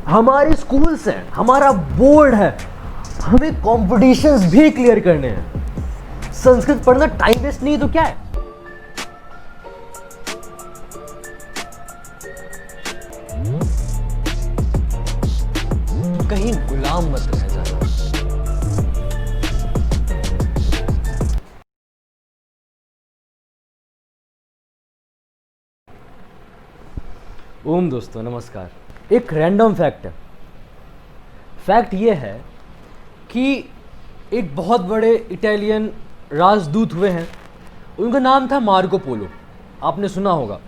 हमारे स्कूल्स हैं, हमारा बोर्ड है, हमें कॉम्पिटिशन्स भी क्लियर करने हैं। संस्कृत पढ़ना टाइम वेस्ट नहीं तो क्या है? कहीं गुलाम मत रह जाना। ओम दोस्तों, नमस्कार। एक रैंडम फैक्ट है। फैक्ट ये है कि एक बहुत बड़े इटालियन राजदूत हुए हैं, उनका नाम था मार्को पोलो। आपने सुना होगा,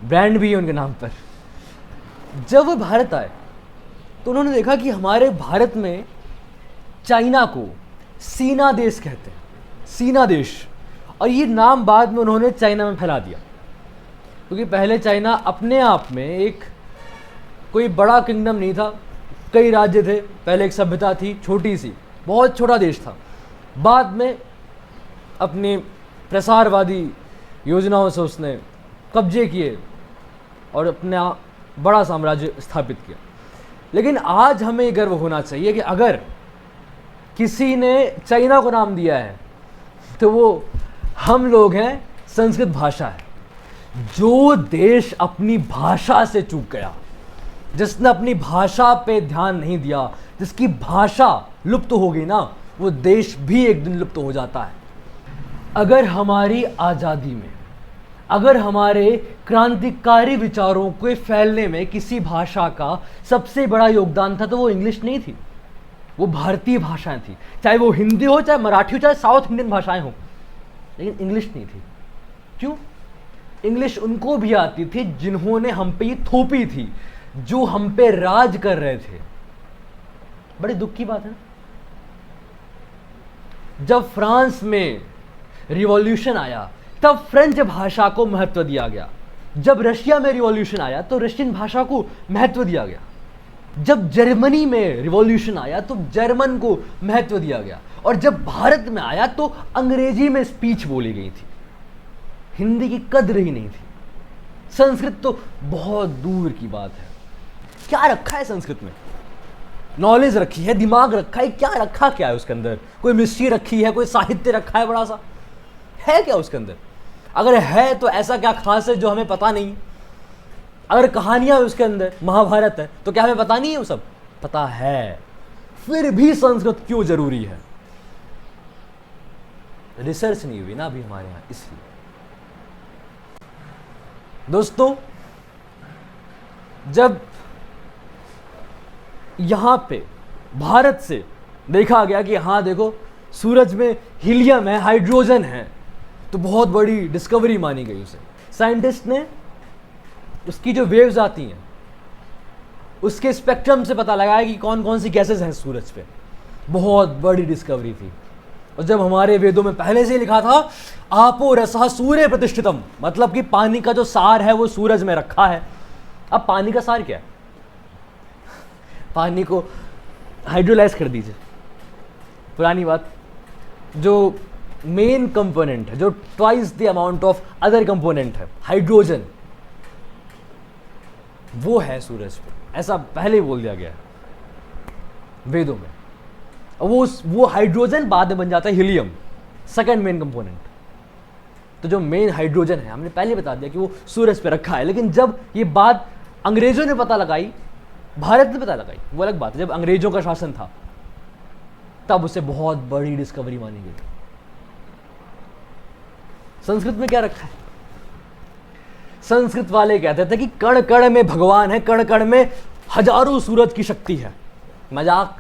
ब्रांड भी है उनके नाम पर। जब वो भारत आए तो उन्होंने देखा कि हमारे भारत में चाइना को सीना देश कहते हैं, सीना देश। और ये नाम बाद में उन्होंने चाइना में फैला दिया, क्योंकि पहले चाइना अपने आप में एक कोई बड़ा किंगडम नहीं था, कई राज्य थे। पहले एक सभ्यता थी, छोटी सी, बहुत छोटा देश था। बाद में अपनी प्रसारवादी योजनाओं से उसने कब्जे किए और अपना बड़ा साम्राज्य स्थापित किया। लेकिन आज हमें गर्व होना चाहिए कि अगर किसी ने चाइना को नाम दिया है तो वो हम लोग हैं। संस्कृत भाषा है। जो देश अपनी भाषा से चूक गया, जिसने अपनी भाषा पे ध्यान नहीं दिया, जिसकी भाषा लुप्त हो गई ना, वो देश भी एक दिन लुप्त हो जाता है। अगर हमारी आज़ादी में, अगर हमारे क्रांतिकारी विचारों के फैलने में किसी भाषा का सबसे बड़ा योगदान था तो वो इंग्लिश नहीं थी, वो भारतीय भाषाएं थी। चाहे वो हिंदी हो, चाहे मराठी हो, चाहे साउथ इंडियन भाषाएं हो, लेकिन इंग्लिश नहीं थी। क्यों? इंग्लिश उनको भी आती थी जिन्होंने हम पे ये थोपी थी, जो हम पे राज कर रहे थे। बड़ी दुख की बात है ना। जब फ्रांस में रिवॉल्यूशन आया तब फ्रेंच भाषा को महत्व दिया गया। जब रशिया में रिवॉल्यूशन आया तो रशियन भाषा को महत्व दिया गया। जब जर्मनी में रिवॉल्यूशन आया तो जर्मन को महत्व दिया गया। और जब भारत में आया तो अंग्रेजी में स्पीच बोली गई थी, हिंदी की कद्र ही नहीं थी। संस्कृत तो बहुत दूर की बात है। क्या रखा है संस्कृत में? नॉलेज रखी है, दिमाग रखा है, क्या रखा क्या है उसके अंदर? कोई मिस्ट्री रखी है, कोई साहित्य रखा है, बड़ा सा है क्या उसके अंदर? अगर है तो ऐसा क्या खास है जो हमें पता नहीं? अगर कहानियां उसके अंदर, महाभारत है, तो क्या हमें पता नहीं है? वो सब पता है। फिर भी संस्कृत क्यों जरूरी है? रिसर्च नहीं हुई ना अभी हमारे यहां, इसलिए। दोस्तों, जब यहां पे भारत से देखा गया कि हाँ देखो, सूरज में हीलियम है, हाइड्रोजन है, तो बहुत बड़ी डिस्कवरी मानी गई उसे। साइंटिस्ट ने उसकी जो वेव्स आती हैं उसके स्पेक्ट्रम से पता लगाया कि कौन कौन सी गैसेस हैं सूरज पे। बहुत बड़ी डिस्कवरी थी। और जब हमारे वेदों में पहले से ही लिखा था आपो रसः सूर्य प्रतिष्ठितम, मतलब कि पानी का जो सार है वो सूरज में रखा है। अब पानी का सार क्या है? पानी को हाइड्रोलाइज कर दीजिए, पुरानी बात। जो मेन कंपोनेंट है, जो twice the amount of other component है, हाइड्रोजन, वो है सूरज पे। ऐसा पहले ही बोल दिया गया है वेदों में। वो हाइड्रोजन बाद में बन जाता है हीलियम, सेकंड मेन कंपोनेंट। तो जो मेन हाइड्रोजन है, हमने पहले बता दिया कि वो सूरज पे रखा है। लेकिन जब ये बात अंग्रेजों ने पता लगाई, भारत ने पता लगाई, वो अलग बात है। जब अंग्रेजों का शासन था तब उसे बहुत बड़ी डिस्कवरी मानी गई। संस्कृत में क्या रखा है? संस्कृत वाले कहते थे कि कण कण में भगवान है, कण कण में हजारों सूरज की शक्ति है। मजाक।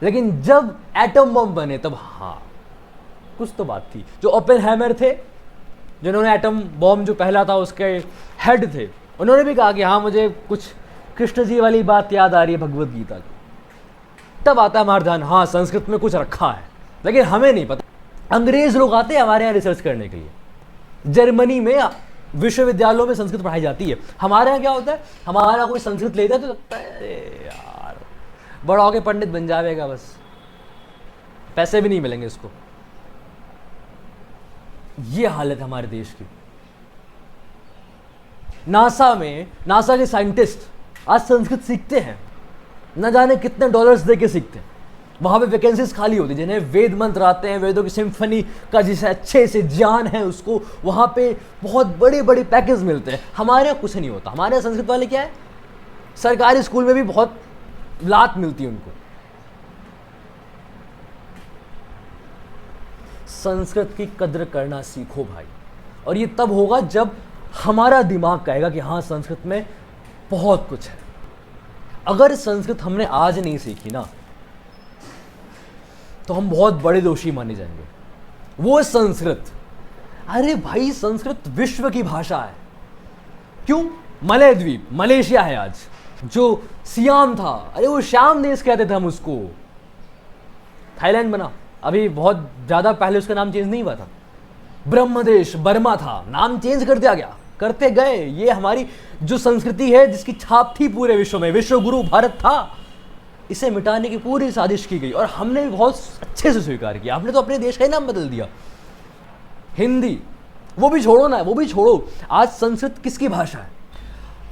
लेकिन जब एटम बम बने तब हाँ, कुछ तो बात थी। जो ओपेनहाइमर थे, जिन्होंने एटम बॉम्ब जो पहला था उसके हेड थे, उन्होंने भी कहा कि हाँ मुझे कुछ कृष्ण जी वाली बात याद आ रही है भगवत गीता की। तब आता है हमारा ध्यान, हाँ संस्कृत में कुछ रखा है। लेकिन हमें नहीं पता। अंग्रेज लोग आते हैं हमारे यहाँ रिसर्च करने के लिए। जर्मनी में विश्वविद्यालयों में संस्कृत पढ़ाई जाती है। हमारे यहाँ क्या होता है, हमारा कोई संस्कृत लेता है तो लगता है अरे यार बड़ा होके पंडित बन जाएगा, बस पैसे भी नहीं मिलेंगे इसको। ये हालत है हमारे देश की। नासा के साइंटिस्ट आज संस्कृत सीखते हैं न जाने कितने डॉलर्स दे के सीखते हैं। वहाँ पे वैकेंसीज खाली होती, जिन्हें वेद मंत्र आते हैं, वेदों की सिम्फनी का जिसे अच्छे से ज्ञान है उसको वहाँ पे बहुत बड़े बड़े पैकेज मिलते हैं। हमारे यहाँ कुछ नहीं होता। हमारे यहाँ संस्कृत वाले क्या है, सरकारी स्कूल में भी बहुत लात मिलती है उनको। संस्कृत की कद्र करना सीखो भाई, और ये तब होगा जब हमारा दिमाग कहेगा कि हाँ संस्कृत में बहुत कुछ है। अगर संस्कृत हमने आज नहीं सीखी ना तो हम बहुत बड़े दोषी माने जाएंगे। वो संस्कृत, अरे भाई संस्कृत विश्व की भाषा है। क्यों? मलय द्वीप, मलेशिया है आज, जो सियाम था, अरे वो श्याम देश कहते थे हम उसको। थाईलैंड बना, अभी बहुत ज्यादा पहले उसका नाम चेंज नहीं हुआ था। ब्रह्मदेश बर्मा था, नाम चेंज कर दिया गया, करते गए। ये हमारी जो संस्कृति है जिसकी छाप थी पूरे विश्व में, विश्व गुरु भारत था, इसे मिटाने की पूरी साजिश की गई और हमने भी बहुत अच्छे से स्वीकार किया। हमने तो अपने देश का ही नाम बदल दिया। हिंदी वो भी छोड़ो ना, वो भी छोड़ो। आज संस्कृत किसकी भाषा है?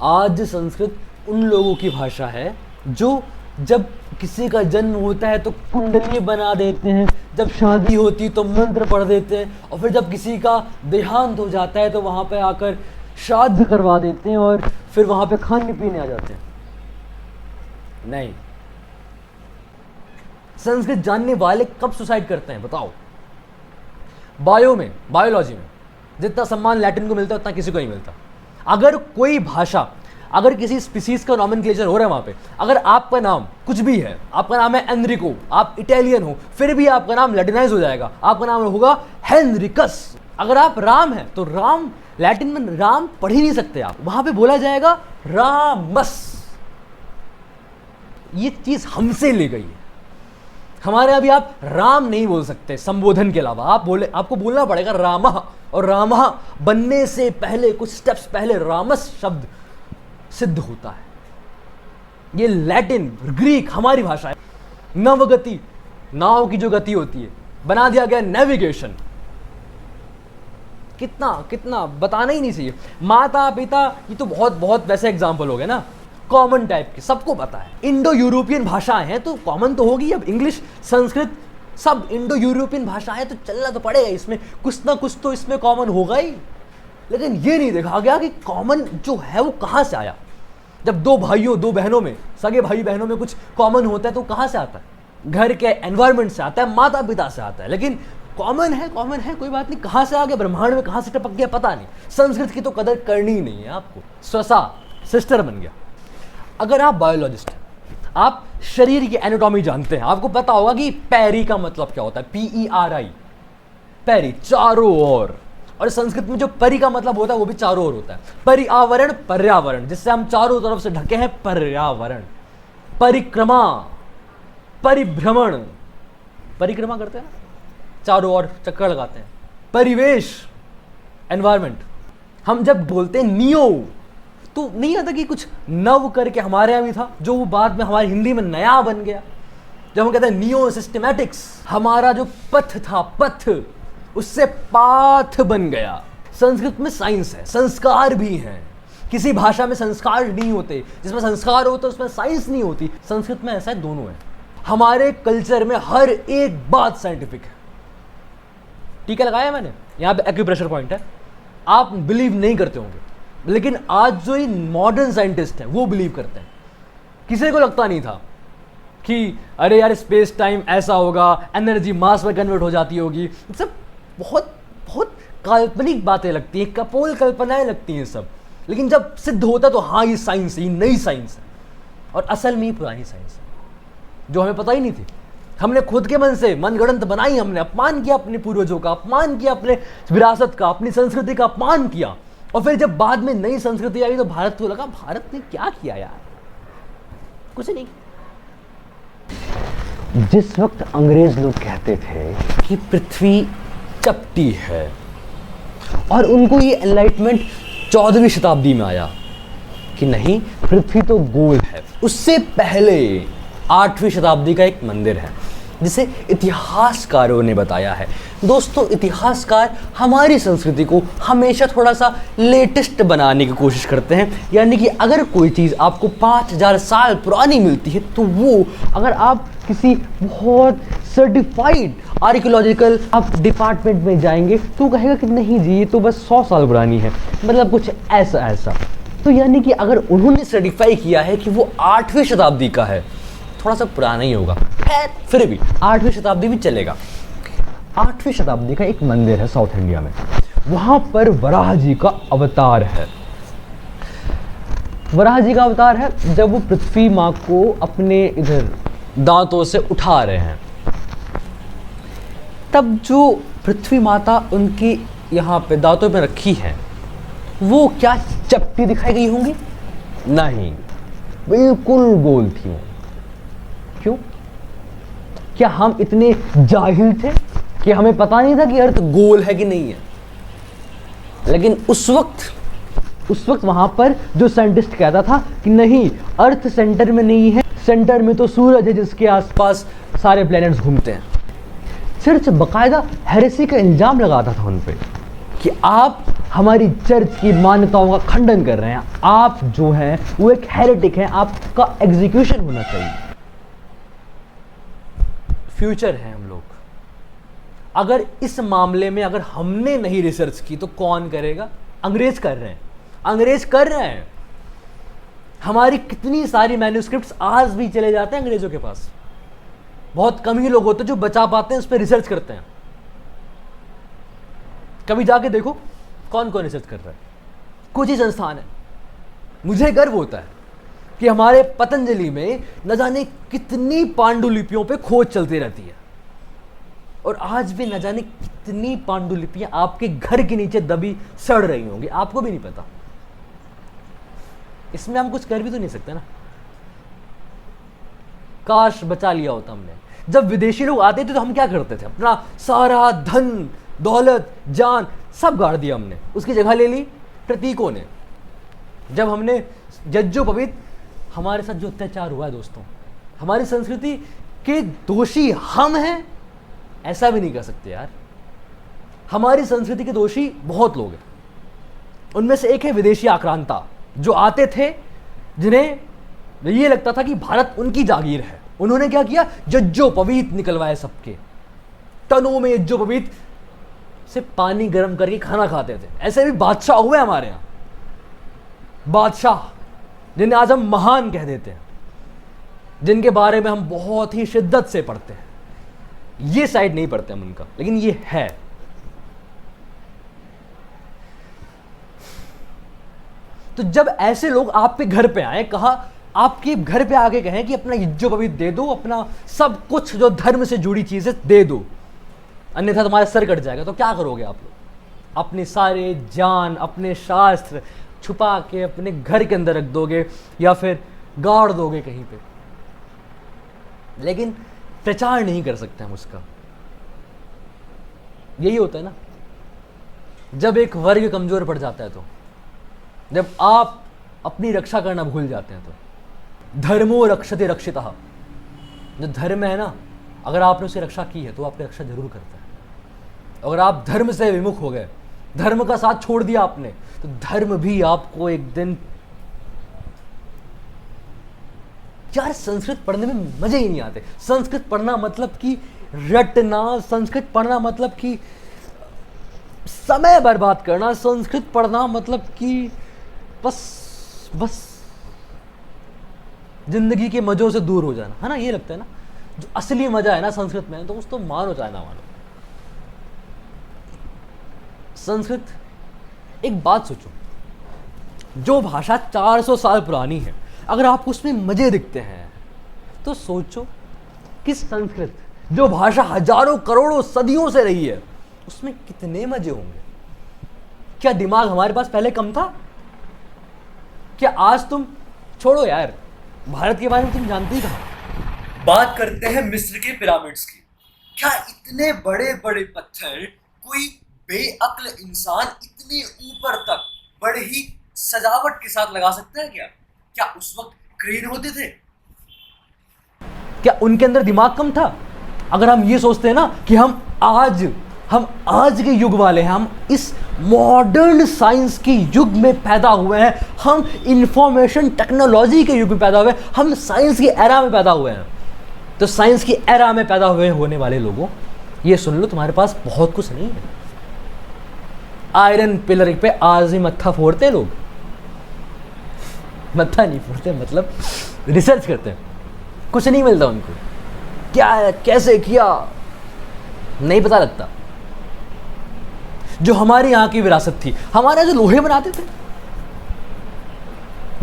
आज संस्कृत उन लोगों की भाषा है जो जब किसी का जन्म होता है तो कुंडली बना देते हैं, जब शादी होती तो मंत्र पढ़ देते हैं, और फिर जब किसी का देहांत हो जाता है तो वहाँ पे आकर श्राद्ध करवा देते हैं और फिर वहाँ पे खाने पीने आ जाते हैं। नहीं, संस्कृत जानने वाले कब सुसाइड करते हैं बताओ? बायोलॉजी में जितना सम्मान लैटिन को मिलता है उतना किसी को नहीं मिलता। अगर कोई भाषा, अगर किसी स्पीसीज का नॉमेनक्लेचर हो रहा है वहां पे, अगर आपका नाम कुछ भी है, आपका नाम है एनरिको, आप इटालियन हो, फिर भी आपका नाम लैटिनाइज हो जाएगा, आपका नाम होगा हेनरिकस। अगर आप राम है तो राम, लैटिन में राम पढ़ ही नहीं सकते आप, वहां पे बोला जाएगा रामस। ये चीज हमसे ले गई है। हमारे अभी आप राम नहीं बोल सकते संबोधन के अलावा, आपको बोलना पड़ेगा रामः, और रामः बनने से पहले कुछ स्टेप्स पहले रामस शब्द सिद्ध होता है। ये लैटिन, ग्रीक हमारी भाषा है। नवगति, नाव की जो गति होती है, बना दिया गया नेविगेशन। कितना कितना बताना ही नहीं चाहिए। माता पिता, ये तो बहुत बहुत वैसे एग्जाम्पल हो गए ना, कॉमन टाइप के, सबको पता है। इंडो यूरोपियन भाषाएं हैं तो कॉमन तो होगी। अब इंग्लिश, संस्कृत, सब इंडो यूरोपियन भाषाएं तो चलना तो पड़ेगा, इसमें कुछ ना कुछ तो इसमें कॉमन होगा ही। लेकिन ये नहीं देखा गया कि कॉमन जो है वो कहाँ से आया। जब दो भाइयों दो बहनों में, सगे भाई बहनों में कुछ कॉमन होता है तो कहाँ से आता है? घर के एनवायरनमेंट से आता है, माता पिता से आता है। लेकिन कॉमन है कोई बात नहीं, कहाँ से आ गया, ब्रह्मांड में कहाँ से टपक गया पता नहीं। संस्कृत की तो कदर करनी ही नहीं है आपको। स्वसा सिस्टर बन गया। अगर आप बायोलॉजिस्ट हैं, आप शरीर की एनाटॉमी जानते हैं, आपको पता होगा कि पैरी का मतलब क्या होता है, PERI, पैरी, चारों ओर। और संस्कृत में जो परि का मतलब होता है वो भी चारों ओर होता है। पर्यावरण, पर्यावरण, जिससे हम चारों तरफ से ढके हैं, पर्यावरण। परिक्रमा, परिभ्रमण, परिक्रमा करते हैं, चारों ओर चक्कर लगाते हैं। परिवेश, एनवायरमेंट। हम जब बोलते हैं नियो, तो नहीं आता कि कुछ नव करके हमारे यहाँ भी था, जो वो बाद में हमारी हिंदी में नया बन गया। जब हम कहते हैं नियो सिस्टमैटिक्स, हमारा जो पथ था, पथ उससे पाथ बन गया। संस्कृत में साइंस है, संस्कार भी हैं। किसी भाषा में संस्कार नहीं होते, जिसमें संस्कार होता है उसमें साइंस नहीं होती। संस्कृत में ऐसा है, दोनों है। हमारे कल्चर में हर एक बात साइंटिफिक है। टीका लगाया मैंने, यहाँ पे एक्यूप्रेशर पॉइंट है। आप बिलीव नहीं करते होंगे, लेकिन आज जो ये मॉडर्न साइंटिस्ट हैं वो बिलीव करते हैं। किसी को लगता नहीं था कि अरे यार स्पेस टाइम ऐसा होगा, एनर्जी मास में कन्वर्ट हो जाती होगी। सब बहुत बहुत काल्पनिक बातें लगती हैं, कपोल कल्पनाएं लगती हैं सब। लेकिन जब सिद्ध होता तो हाँ ये साइंस है, ये नई साइंस है। और असल में ही पुरानी साइंस है जो हमें पता ही नहीं थी। हमने खुद के मन से मनगढ़ंत बनाई, हमने अपमान किया अपने पूर्वजों का, अपमान किया अपने विरासत का, अपनी संस्कृति का अपमान किया। और फिर जब बाद में नई संस्कृति आई तो भारत को लगा भारत ने क्या किया यार, कुछ नहीं। जिस वक्त अंग्रेज लोग कहते थे कि पृथ्वी चपटी है, और उनको ये एनलाइटमेंट 14वीं शताब्दी में आया कि नहीं पृथ्वी तो गोल है। उससे पहले 8वीं शताब्दी का एक मंदिर है जिसे इतिहासकारों ने बताया है। दोस्तों, इतिहासकार हमारी संस्कृति को हमेशा थोड़ा सा लेटेस्ट बनाने की कोशिश करते हैं, यानी कि अगर कोई चीज़ आपको 5000 साल पुरानी मिलती है तो वो अगर आप किसी बहुत सर्टिफाइड आर्कियोलॉजिकल आप डिपार्टमेंट में जाएंगे तो कहेगा कि नहीं जी ये तो बस 100 साल पुरानी है, मतलब कुछ ऐसा ऐसा। तो यानी कि अगर उन्होंने सर्टिफाई किया है कि वो 8वीं शताब्दी का है, थोड़ा सा पुराना ही होगा, फिर भी 8वीं शताब्दी भी चलेगा। 8वीं शताब्दी का एक मंदिर है साउथ इंडिया में, वहां पर वराह जी का अवतार है। वराह जी का अवतार है जब वो पृथ्वी माँ को अपने इधर दांतों से उठा रहे हैं, तब जो पृथ्वी माता उनकी यहाँ पे दांतों पे रखी है वो क्या चपटी दिखाई गई होंगी? नहीं, बिल्कुल गोल थी वो। क्यों? क्या हम इतने जाहिल थे कि हमें पता नहीं था कि अर्थ गोल है कि नहीं है? लेकिन उस वक्त वहां पर जो साइंटिस्ट कहता था कि नहीं, अर्थ सेंटर में नहीं है, सेंटर में तो सूरज है जिसके आसपास सारे प्लैनेट्स घूमते हैं, सिर्फ बकायदा हेरेसी का इल्जाम लगाता था उन पे कि आप हमारी चर्च की मान्यताओं का खंडन कर रहे हैं, आप जो हैं वो एक हेरेटिक हैं, आपका एग्जीक्यूशन होना चाहिए। फ्यूचर है हम लोग, अगर इस मामले में अगर हमने नहीं रिसर्च की तो कौन करेगा? अंग्रेज कर रहे हैं, अंग्रेज कर रहे हैं। हमारी कितनी सारी मैन्युस्क्रिप्ट्स आज भी चले जाते हैं अंग्रेजों के पास, बहुत कम ही लोग होते हैं जो बचा पाते हैं, उस पर रिसर्च करते हैं। कभी जाके देखो कौन कौन रिसर्च कर रहा है, कुछ ही संस्थान है। मुझे गर्व होता है कि हमारे पतंजलि में न जाने कितनी पांडुलिपियों पे खोज चलती रहती है, और आज भी न जाने कितनी पांडुलिपियां आपके घर के नीचे दबी सड़ रही होंगी, आपको भी नहीं पता। इसमें हम कुछ कर भी तो नहीं सकते ना। काश बचा लिया होता हमने। जब विदेशी लोग आते थे तो हम क्या करते थे? अपना सारा धन दौलत जान सब गाड़ दिया हमने, उसकी जगह ले ली प्रतीकों ने। जब हमने जज्जो-पवित, हमारे साथ जो अत्याचार हुआ है दोस्तों, हमारी संस्कृति के दोषी हम हैं ऐसा भी नहीं कह सकते यार। हमारी संस्कृति के दोषी बहुत लोग हैं। उनमें से एक है विदेशी आक्रांता, जो आते थे, जिन्हें ये लगता था कि भारत उनकी जागीर है। उन्होंने क्या किया? जज्जो-पवीत निकलवाए सबके, तनों में जज्जो-पवीत से पानी गर्म करके खाना खाते थे। ऐसे भी बादशाह हुए हमारे यहाँ, बादशाह जिन्हें आज हम महान कह देते हैं, जिनके बारे में हम बहुत ही शिद्दत से पढ़ते हैं। ये साइड नहीं पढ़ते हम उनका, लेकिन ये है। तो जब ऐसे लोग आपके घर पे आए, कहा आपके घर पे आके कहें कि अपना यज्जो-पवीत दे दो, अपना सब कुछ जो धर्म से जुड़ी चीजें दे दो, अन्यथा तुम्हारा सर कट जाएगा, तो क्या करोगे आप लोग? अपने सारे ज्ञान, अपने शास्त्र छुपा के अपने घर के अंदर रख दोगे या फिर गाड़ दोगे कहीं पे, लेकिन प्रचार नहीं कर सकते हम उसका। यही होता है ना, जब एक वर्ग कमजोर पड़ जाता है, तो जब आप अपनी रक्षा करना भूल जाते हैं, तो धर्मो रक्षते रक्षितः, जो धर्म है ना, अगर आपने उसकी रक्षा की है तो आपकी रक्षा जरूर करता है। अगर आप धर्म से विमुख हो गए, धर्म का साथ छोड़ दिया आपने, तो धर्म भी आपको एक दिन, यार संस्कृत पढ़ने में मजे ही नहीं आते। संस्कृत पढ़ना मतलब कि रटना, संस्कृत पढ़ना मतलब कि समय बर्बाद करना, संस्कृत पढ़ना मतलब कि बस जिंदगी के मजों से दूर हो जाना, है ना। ये लगता है ना, जो असली मजा है ना संस्कृत में, तो उसको मानो चाहे ना मानो। संस्कृत, एक बात सोचो, जो भाषा 400 साल पुरानी है, अगर आपको उसमें मजे दिखते हैं, तो सोचो कि संस्कृत, जो भाषा हजारों करोड़ों सदियों से रही है, उसमें कितने मजे होंगे। क्या दिमाग हमारे पास पहले कम था? क्या आज तुम, छोड़ो यार भारत के बारे में, तुम जानते ही कहाँ। बात करते हैं मिस्र के पिरामिड्स की। क्या इतने बड़े बड़े पत्थर कोई बेअक्ल इंसान इतने ऊपर तक बड़े ही सजावट के साथ लगा सकता है? क्या उस वक्त क्रेन होते थे? क्या उनके अंदर दिमाग कम था? अगर हम ये सोचते हैं ना कि हम आज के युग वाले हैं, हम इस मॉडर्न साइंस के युग में पैदा हुए हैं, हम इंफॉर्मेशन टेक्नोलॉजी के युग में पैदा हुए हैं, हम साइंस की एरा में पैदा हुए हैं, तो साइंस की एरा में पैदा हुए होने वाले लोगों, ये सुन लो, तुम्हारे पास बहुत कुछ नहीं है। आयरन पिलर पे आज ही मत्था फोड़ते लोग, मत्था नहीं फोड़ते, मतलब रिसर्च करते हैं, कुछ नहीं मिलता उनको, क्या है कैसे किया नहीं पता लगता। जो हमारे यहाँ की विरासत थी, हमारे यहाँ जो लोहे बनाते थे,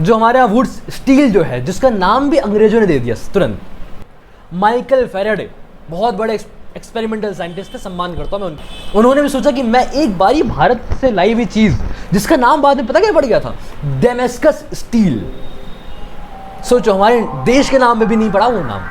जो हमारे यहाँ वुड स्टील जो है, जिसका नाम भी अंग्रेजों ने दे दिया तुरंत, माइकल फैराडे, बहुत बड़े एक्सपेरिमेंटल साइंटिस्ट थे, सम्मान करता हूं मैं उनका। उन्होंने भी सोचा कि मैं एक बारी भारत से लाई हुई चीज, जिसका नाम बाद में पता क्या पड़ गया था, डेमेस्कस स्टील। सोचो, हमारे देश के नाम में भी नहीं पड़ा वो नाम।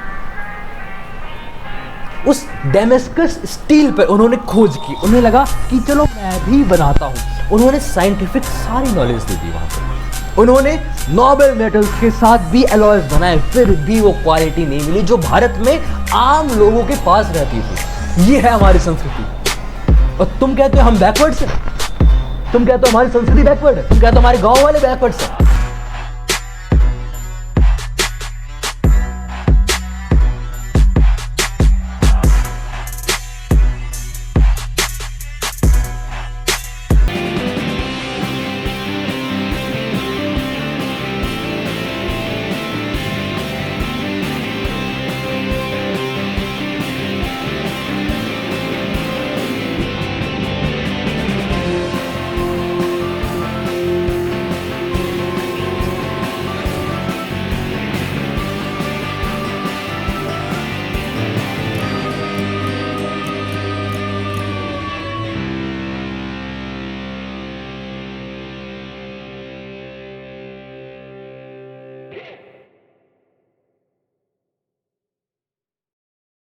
उस डेमेस्कस स्टील पर उन्होंने खोज की, उन्हें लगा कि चलो मैं भी बनाता हूं। उन्होंने साइंटिफिक सारी नॉलेज दे दी वहां पर। उन्होंने नोबेल मेटल्स के साथ भी अलॉयज बनाए, फिर भी वो क्वालिटी नहीं मिली जो भारत में आम लोगों के पास रहती थी। ये है हमारी संस्कृति। और तुम कहते हो हम बैकवर्ड्स हैं, तुम कहते हो हमारी संस्कृति बैकवर्ड है, तुम कहते हो हमारे गांव वाले बैकवर्ड्स हैं।